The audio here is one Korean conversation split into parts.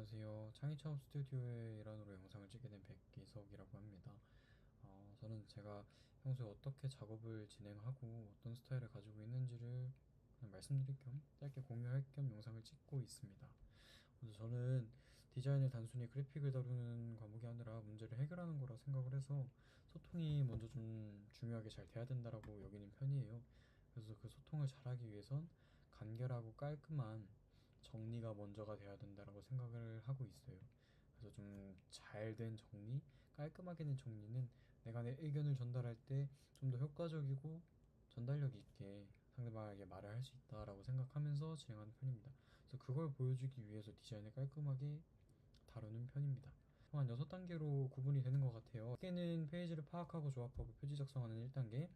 안녕하세요. 창의창업 스튜디오의 일환으로 영상을 찍게 된 백기석이라고 합니다. 저는 제가 평소에 어떻게 작업을 진행하고 어떤 스타일을 가지고 있는지를 그냥 말씀드릴 겸 짧게 공유할 겸 영상을 찍고 있습니다. 그래서 저는 디자인을 단순히 그래픽을 다루는 과목이 아니라 문제를 해결하는 거라 생각을 해서 소통이 먼저 좀 중요하게 잘 돼야 된다라고 여기는 편이에요. 그래서 그 소통을 잘하기 위해선 간결하고 깔끔한 정리가 먼저가 돼야 된다라고 생각을 하고 있어요. 그래서 좀 잘 된 정리, 깔끔하게 된 정리는 내가 내 의견을 전달할 때 좀 더 효과적이고 전달력 있게 상대방에게 말을 할 수 있다라고 생각하면서 진행하는 편입니다. 그래서 그걸 보여주기 위해서 디자인을 깔끔하게 다루는 편입니다. 총 한 6단계로 구분이 되는 것 같아요. 1개는 페이지를 파악하고 조합하고 표지 작성하는 1단계,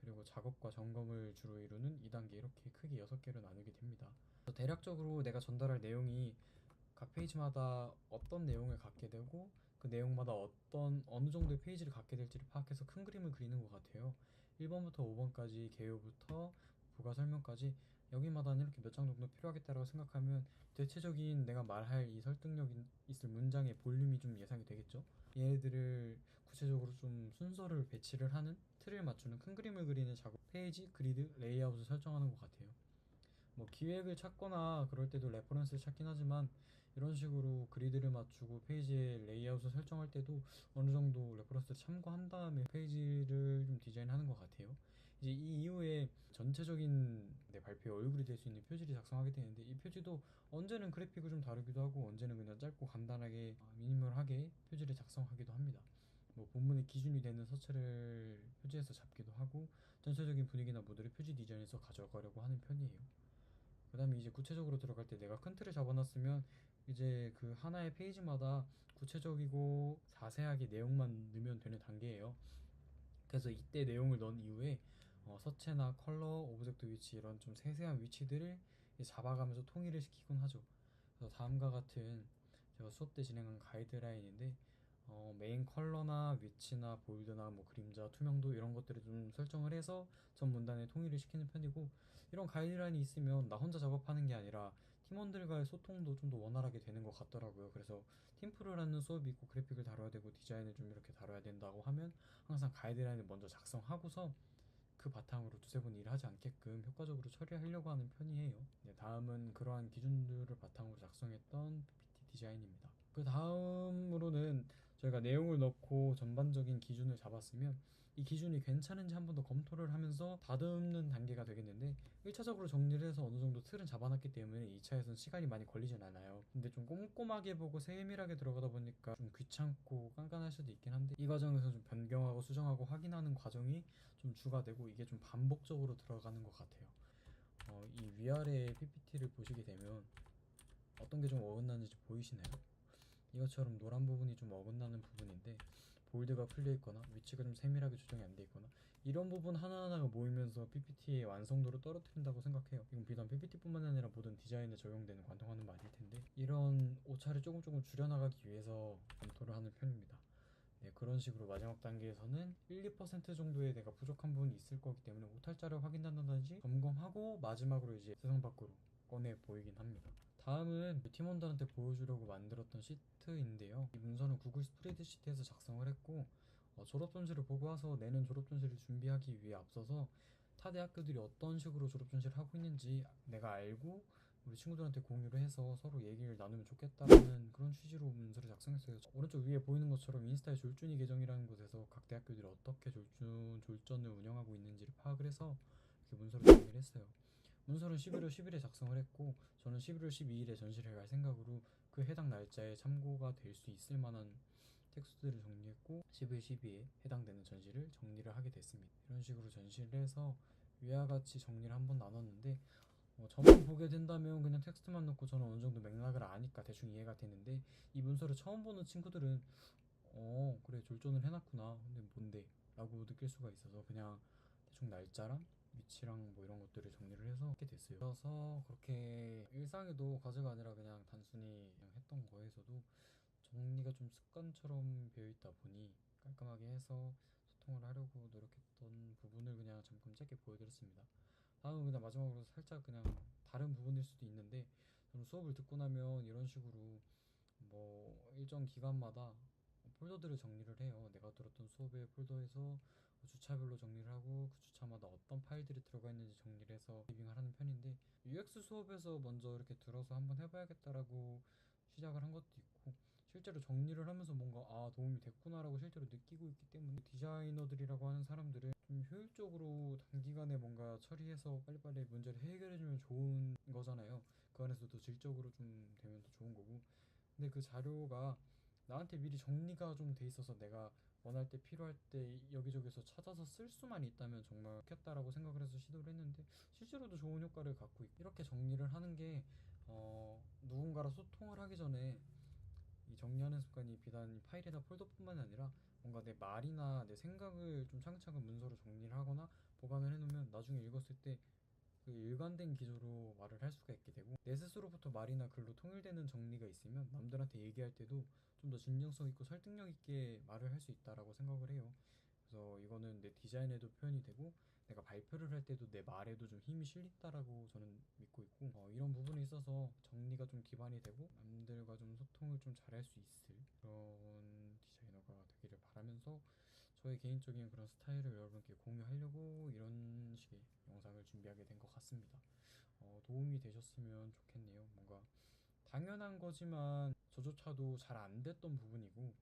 그리고 작업과 점검을 주로 이루는 2단계, 이렇게 크게 6개로 나누게 됩니다. 대략적으로 내가 전달할 내용이 각 페이지마다 어떤 내용을 갖게 되고 그 내용마다 어느 정도의 페이지를 갖게 될지를 파악해서 큰 그림을 그리는 것 같아요. 1번부터 5번까지 개요부터 부가 설명까지 여기마다는 이렇게 몇 장 정도 필요하겠다라고 생각하면 대체적인 내가 말할 이 설득력 있을 문장의 볼륨이 좀 예상이 되겠죠. 얘네들을 구체적으로 좀 순서를 배치를 하는 틀을 맞추는 큰 그림을 그리는 작업, 페이지, 그리드, 레이아웃을 설정하는 것 같아요. 뭐 기획을 찾거나 그럴 때도 레퍼런스를 찾긴 하지만 이런 식으로 그리드를 맞추고 페이지의 레이아웃을 설정할 때도 어느 정도 레퍼런스를 참고한 다음에 페이지를 좀 디자인하는 것 같아요. 이제 이 이후에 전체적인 내 발표의 얼굴이 될 수 있는 표지를 작성하게 되는데, 이 표지도 언제는 그래픽을 좀 다루기도 하고 언제는 그냥 짧고 간단하게 미니멀하게 표지를 작성하기도 합니다. 뭐 본문의 기준이 되는 서체를 표지에서 잡기도 하고 전체적인 분위기나 모드를 표지 디자인에서 가져가려고 하는 편이에요. 그 다음에 이제 구체적으로 들어갈 때 내가 큰 틀을 잡아놨으면 이제 그 하나의 페이지마다 구체적이고 자세하게 내용만 넣으면 되는 단계예요. 그래서 이때 내용을 넣은 이후에 서체나 컬러, 오브젝트 위치 이런 좀 세세한 위치들을 잡아가면서 통일을 시키곤 하죠. 그래서 다음과 같은 제가 수업 때 진행한 가이드라인인데, 메인 컬러나 위치나 볼드나 뭐 그림자, 투명도 이런 것들을 좀 설정을 해서 전 문단에 통일을 시키는 편이고, 이런 가이드라인이 있으면 나 혼자 작업하는 게 아니라 팀원들과의 소통도 좀 더 원활하게 되는 것 같더라고요. 그래서 팀프로라는 수업이 있고 그래픽을 다뤄야 되고 디자인을 좀 이렇게 다뤄야 된다고 하면 항상 가이드라인을 먼저 작성하고서 그 바탕으로 두세 번 일하지 않게끔 효과적으로 처리하려고 하는 편이에요. 네, 다음은 그러한 기준들을 바탕으로 작성했던 PPT 디자인입니다. 그 다음으로는 저희가 내용을 넣고 전반적인 기준을 잡았으면 이 기준이 괜찮은지 한 번 더 검토를 하면서 다듬는 단계가 되겠는데, 1차적으로 정리를 해서 어느 정도 틀은 잡아놨기 때문에 2차에서는 시간이 많이 걸리진 않아요. 근데 좀 꼼꼼하게 보고 세밀하게 들어가다 보니까 좀 귀찮고 깐깐할 수도 있긴 한데, 이 과정에서 좀 변경하고 수정하고 확인하는 과정이 좀 주가 되고 이게 좀 반복적으로 들어가는 것 같아요. 이 위아래 PPT를 보시게 되면 어떤 게 좀 어긋나는지 보이시나요? 이것처럼 노란 부분이 좀 어긋나는 부분인데, 볼드가 풀려 있거나 위치가 좀 세밀하게 조정이 안 돼 있거나 이런 부분 하나하나가 모이면서 PPT의 완성도를 떨어뜨린다고 생각해요. 이건 비단 PPT뿐만 아니라 모든 디자인에 적용되는 관통하는 말일 텐데, 이런 오차를 조금 조금 줄여나가기 위해서 검토를 하는 편입니다. 네, 그런 식으로 마지막 단계에서는 1, 2% 정도의 내가 부족한 부분이 있을 거기 때문에 오탈자를 확인한다든지 점검하고 마지막으로 이제 세상 밖으로 꺼내 보이긴 합니다. 다음은 팀원들한테 보여주려고 만들었던 시트인데요. 이 문서는 구글 스프레드시트에서 작성을 했고, 졸업전시를 보고 와서 내년 졸업전시를 준비하기 위해 앞서서 타 대학교들이 어떤 식으로 졸업전시를 하고 있는지 내가 알고 우리 친구들한테 공유를 해서 서로 얘기를 나누면 좋겠다는 그런 취지로 문서를 작성했어요. 오른쪽 위에 보이는 것처럼 인스타의 졸준이 계정이라는 곳에서 각 대학교들이 어떻게 졸전을 운영하고 있는지를 파악을 해서 이렇게 문서를 정리를 했어요. 문서는 11월 10일에 작성을 했고, 저는 11월 12일에 전시를 갈 생각으로 그 해당 날짜에 참고가 될 수 있을 만한 텍스트들을 정리했고 11, 12에 해당되는 전시를 정리를 하게 됐습니다. 이런 식으로 전시를 해서 위와 같이 정리를 한번 나눴는데, 저만 보게 된다면 그냥 텍스트만 넣고 저는 어느 정도 맥락을 아니까 대충 이해가 되는데, 이 문서를 처음 보는 친구들은 그래 졸전을 해놨구나, 근데 뭔데? 라고 느낄 수가 있어서 그냥 대충 날짜랑 위치랑 뭐 이런 것들을 정리를 해서 하게 됐어요. 그래서 그렇게 일상에도 과제가 아니라 그냥 단순히 그냥 했던 거에서도 정리가 좀 습관처럼 배어있다 보니 깔끔하게 해서 소통을 하려고 노력했던 부분을 그냥 잠깐 짧게 보여드렸습니다. 다음은 그냥 마지막으로 살짝 그냥 다른 부분일 수도 있는데, 저는 수업을 듣고 나면 이런 식으로 일정 기간마다 폴더들을 정리를 해요. 내가 들었던 수업의 폴더에서 주차별로 정리를 하고 그 주차마다 어떤 파일들이 들어가 있는지 정리를 해서 리빙을 하는 편인데, UX 수업에서 먼저 이렇게 들어서 한번 해봐야겠다라고 시작을 한 것도 있고, 실제로 정리를 하면서 뭔가 도움이 됐구나라고 실제로 느끼고 있기 때문에, 디자이너들이라고 하는 사람들은 좀 효율적으로 단기간에 뭔가 처리해서 빨리빨리 문제를 해결해주면 좋은 거잖아요. 그 안에서도 질적으로 좀 되면 더 좋은 거고. 근데 그 자료가 나한테 미리 정리가 좀 돼 있어서 내가 원할 때 필요할 때 여기저기서 찾아서 쓸 수만 있다면 정말 좋겠다라고 생각을 해서 시도를 했는데, 실제로도 좋은 효과를 갖고 있고, 이렇게 정리를 하는 게 누군가랑 소통을 하기 전에 이 정리하는 습관이 비단 파일이나 폴더뿐만이 아니라 뭔가 내 말이나 내 생각을 좀 차근차근 문서로 정리를 하거나 보관을 해놓으면 나중에 읽었을 때 그 일관된 기조로 말을 할 수가 있게 되고, 내 스스로부터 말이나 글로 통일되는 정리가 있으면 남들한테 얘기할 때도 좀 더 진정성 있고 설득력 있게 말을 할 수 있다라고 생각을 해요. 그래서 이거는 내 디자인에도 표현이 되고 내가 발표를 할 때도 내 말에도 좀 힘이 실린다라고 저는 믿고 있고, 이런 부분에 있어서 정리가 좀 기반이 되고 남들과 좀 소통을 좀 잘할 수 있을 그런 디자이너가 되기를 바라면서, 저의 개인적인 그런 스타일을 여러분께 공유하려고 이런 식의 영상을 준비하게 된 것 같습니다. 도움이 되셨으면 좋겠네요. 뭔가 당연한 거지만 저조차도 잘 안 됐던 부분이고,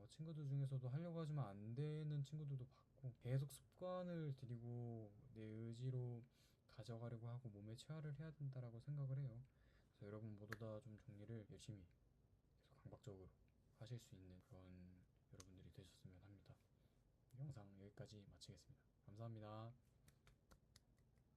친구들 중에서도 하려고 하지만 안 되는 친구들도 봤고, 계속 습관을 들이고 내 의지로 가져가려고 하고 몸에 체화를 해야 된다라고 생각을 해요. 그래서 여러분 모두 다 좀 정리를 열심히 계속 강박적으로 하실 수 있는 그런 여러분들이 되셨으면 합니다. 영상 여기까지 마치겠습니다. 감사합니다.